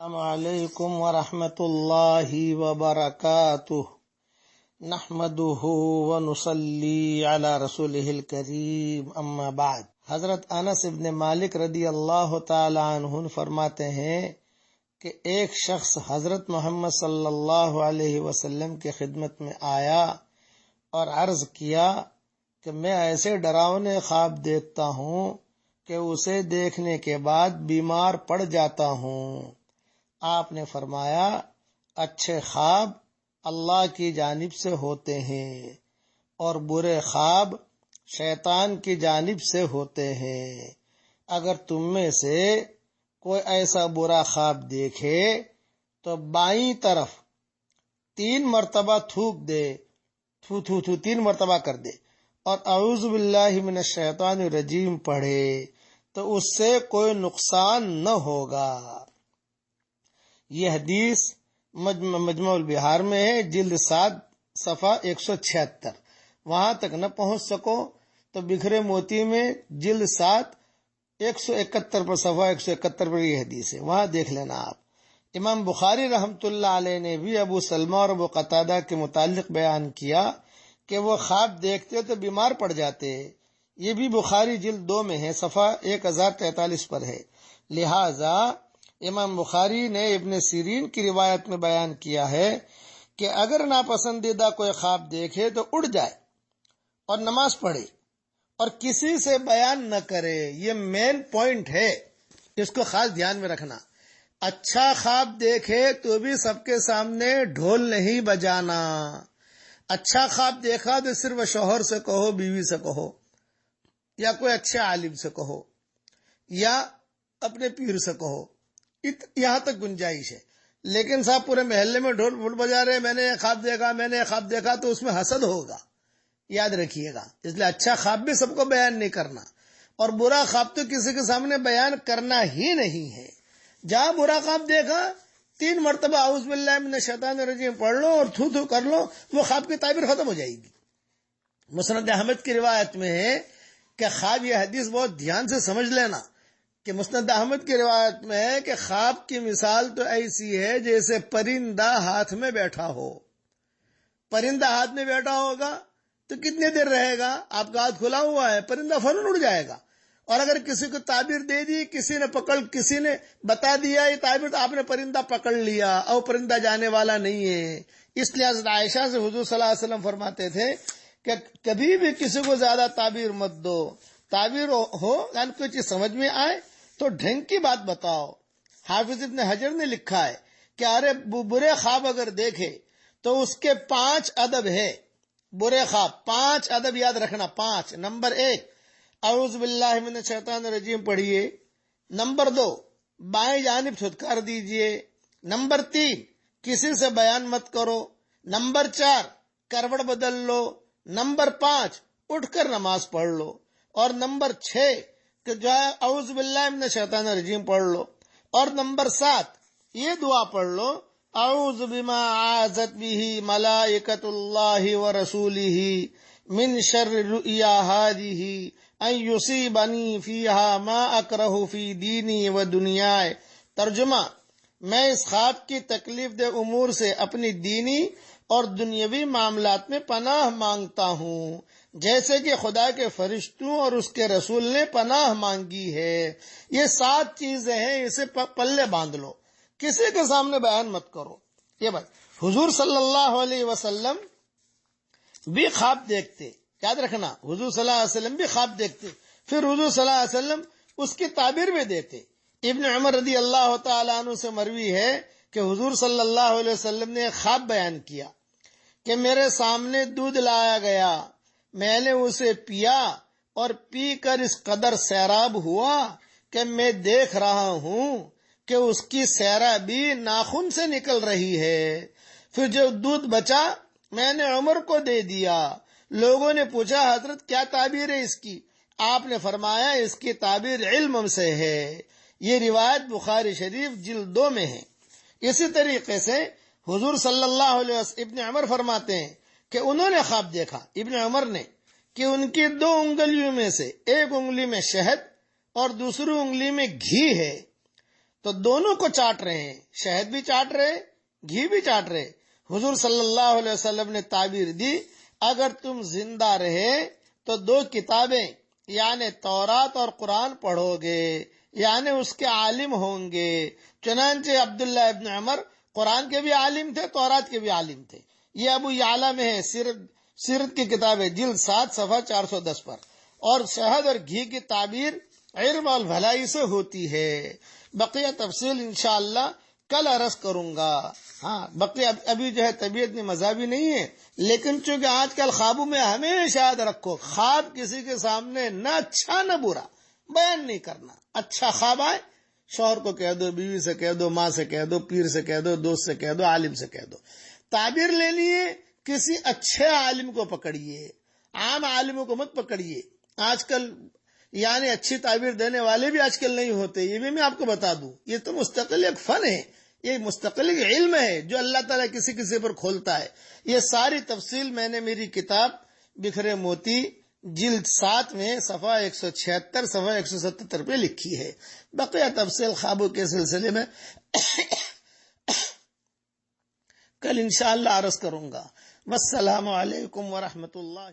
السلام علیکم ورحمۃ اللہ وبرکاتہ نحمده ونصلی علی رسولہ الکریم اما بعد۔ حضرت انس ابن مالک رضی اللہ تعالی عنہ فرماتے ہیں کہ ایک شخص حضرت محمد صلی اللہ علیہ وسلم کی خدمت میں آیا اور عرض کیا کہ میں ایسے ڈراونے خواب دیکھتا ہوں کہ اسے دیکھنے کے بعد بیمار پڑ جاتا ہوں۔ آپ نے فرمایا، اچھے خواب اللہ کی جانب سے ہوتے ہیں اور برے خواب شیطان کی جانب سے ہوتے ہیں۔ اگر تم میں سے کوئی ایسا برا خواب دیکھے تو بائیں طرف 3 مرتبہ تھوک دے، تھو تھو تھو 3 مرتبہ کر دے اور اعوذ باللہ من الشیطان الرجیم پڑھے تو اس سے کوئی نقصان نہ ہوگا۔ یہ حدیث مجمع البحار میں ہے، جلد 7 صفحہ 176۔ وہاں تک نہ پہنچ سکو تو بکھرے موتی میں جلد 7 171 پر صفحہ 171 پر یہ حدیث ہے، وہاں دیکھ لینا آپ۔ امام بخاری رحمۃ اللہ علیہ نے بھی ابو سلمہ اور ابو قتادہ کے متعلق بیان کیا کہ وہ خواب دیکھتے تو بیمار پڑ جاتے۔ یہ بھی بخاری جلد 2 میں ہے، صفحہ 1043 پر ہے۔ لہذا امام بخاری نے ابن سیرین کی روایت میں بیان کیا ہے کہ اگر ناپسندیدہ کوئی خواب دیکھے تو اٹھ جائے اور نماز پڑھے اور کسی سے بیان نہ کرے۔ یہ مین پوائنٹ ہے، اس کو خاص دھیان میں رکھنا۔ اچھا خواب دیکھے تو بھی سب کے سامنے ڈھول نہیں بجانا۔ اچھا خواب دیکھا تو صرف شوہر سے کہو، بیوی سے کہو، یا کوئی اچھے عالم سے کہو، یا اپنے پیر سے کہو، یہاں تک گنجائش ہے۔ لیکن صاحب پورے محلے میں ڈھول بجا رہے، میں نے یہ خواب دیکھا، میں نے یہ خواب دیکھا، تو اس میں حسد ہوگا، یاد رکھیے گا۔ اس لیے اچھا خواب بھی سب کو بیان نہیں کرنا، اور برا خواب تو کسی کے سامنے بیان کرنا ہی نہیں ہے۔ جہاں برا خواب دیکھا 3 مرتبہ اعوذ باللہ من الشیطان الرجیم پڑھ لو اور تھو تھو کر لو، وہ خواب کی تعبیر ختم ہو جائے گی۔ مسند احمد کی روایت میں ہے کہ خواب، یہ حدیث بہت دھیان سے سمجھ لینا کہ مسند احمد کی روایت میں ہے کہ خواب کی مثال تو ایسی ہے جیسے پرندہ ہاتھ میں بیٹھا ہو۔ پرندہ ہاتھ میں بیٹھا ہوگا تو کتنی دیر رہے گا؟ آپ کا ہاتھ کھلا ہوا ہے، پرندہ فوراً اڑ جائے گا۔ اور اگر کسی کو تعبیر دے دی، کسی نے بتا دیا یہ تعبیر، تو آپ نے پرندہ پکڑ لیا اور پرندہ جانے والا نہیں ہے۔ اس لیے حضرت عائشہ سے حضور صلی اللہ علیہ وسلم فرماتے تھے کہ کبھی بھی کسی کو زیادہ تعبیر مت دو۔ تعبیر ہو یعنی کوئی چیز سمجھ میں آئے تو ڈھنگ کی بات بتاؤ۔ حافظ ابن حجر نے لکھا ہے کہ ارے برے خواب اگر دیکھے تو اس کے 5 ادب ہے۔ برے خواب 5 ادب یاد رکھنا۔ 5، نمبر 1 اعوذ باللہ من الشیطان الرجیم پڑھیے۔ نمبر 2 بائیں جانب تھتکار دیجئے۔ نمبر 3 کسی سے بیان مت کرو۔ نمبر 4 کروٹ بدل لو۔ نمبر 5 اٹھ کر نماز پڑھ لو۔ اور نمبر 6 کہ جو ہے اعوذ باللہ من الشیطان الرجیم پڑھ لو۔ اور نمبر 7 یہ دعا پڑھ لو، اعوذ بما عاذت به ملائکۃ اللہ ورسولہ من شر رؤیا ہذہ ان یصیبنی فیہا ما اکرہ فی دینی و دنیائے۔ ترجمہ: میں اس خواب کی تکلیف دہ امور سے اپنی دینی اور دنیاوی معاملات میں پناہ مانگتا ہوں، جیسے کہ خدا کے فرشتوں اور اس کے رسول نے پناہ مانگی ہے۔ یہ 7 چیزیں ہیں، اسے پلے باندھ لو، کسی کے سامنے بیان مت کرو۔ یہ بات حضور صلی اللہ علیہ وسلم بھی خواب دیکھتے، یاد رکھنا، حضور صلی اللہ علیہ وسلم بھی خواب دیکھتے، پھر حضور صلی اللہ علیہ وسلم اس کی تعبیر بھی دیتے۔ ابن عمر رضی اللہ تعالیٰ عنہ سے مروی ہے کہ حضور صلی اللہ علیہ وسلم نے ایک خواب بیان کیا کہ میرے سامنے دودھ لایا گیا، میں نے اسے پیا اور پی کر اس قدر سیراب ہوا کہ میں دیکھ رہا ہوں کہ اس کی سیرابی ناخن سے نکل رہی ہے۔ پھر جو دودھ بچا میں نے عمر کو دے دیا۔ لوگوں نے پوچھا حضرت کیا تعبیر ہے اس کی؟ آپ نے فرمایا اس کی تعبیر علم سے ہے۔ یہ روایت بخاری شریف جلد 2 میں ہے۔ اسی طریقے سے حضور صلی اللہ علیہ وسلم، ابن عمر فرماتے ہیں کہ انہوں نے خواب دیکھا، ابن عمر نے، کہ ان کی 2 انگلیوں میں سے ایک انگلی میں شہد اور دوسری انگلی میں گھی ہے۔ تو دونوں کو چاٹ رہے ہیں، شہد بھی چاٹ رہے، گھی بھی چاٹ رہے۔ حضور صلی اللہ علیہ وسلم نے تعبیر دی، اگر تم زندہ رہے تو دو کتابیں یعنی تورات اور قرآن پڑھو گے، یعنی اس کے عالم ہوں گے۔ چنانچہ عبداللہ ابن عمر قرآن کے بھی عالم تھے، تورات کے بھی عالم تھے۔ یہ ابو یعلا میں ہے، سیرت کی کتاب ہے، جلد 7 صفحہ 410 پر۔ اور شہد اور گھی کی تعبیر علم اور بھلائی سے ہوتی ہے۔ بقیہ تفصیل انشاءاللہ کل عرض کروں گا۔ ہاں بقیہ ابھی جو ہے طبیعت میں مزاجی نہیں ہے، لیکن چونکہ آج کل خوابوں میں ہمیشہ یاد رکھو، خواب کسی کے سامنے نہ اچھا نہ برا بیان نہیں کرنا۔ اچھا خواب آئے شوہر کو کہہ دو، بیوی سے کہہ دو، ماں سے کہہ دو، پیر سے کہہ دو، دوست سے کہہ دو، عالم سے کہہ دو۔ تعبیر لینی ہے کسی اچھے عالم کو پکڑیے، عام عالموں کو مت پکڑیے۔ آج کل یعنی اچھی تعبیر دینے والے بھی آج کل نہیں ہوتے، یہ بھی میں آپ کو بتا دوں۔ یہ تو مستقل ایک فن ہے، یہ مستقل ایک علم ہے جو اللہ تعالیٰ کسی کسی پر کھولتا ہے۔ یہ ساری تفصیل میں نے میری کتاب بکھرے موتی جلد 7 میں صفحہ 176 صفحہ 177 پہ لکھی ہے۔ بقیہ تفصیل خوابوں کے سلسلے میں کل انشاءاللہ عرض کروں گا۔ والسلام علیکم ورحمۃ اللہ۔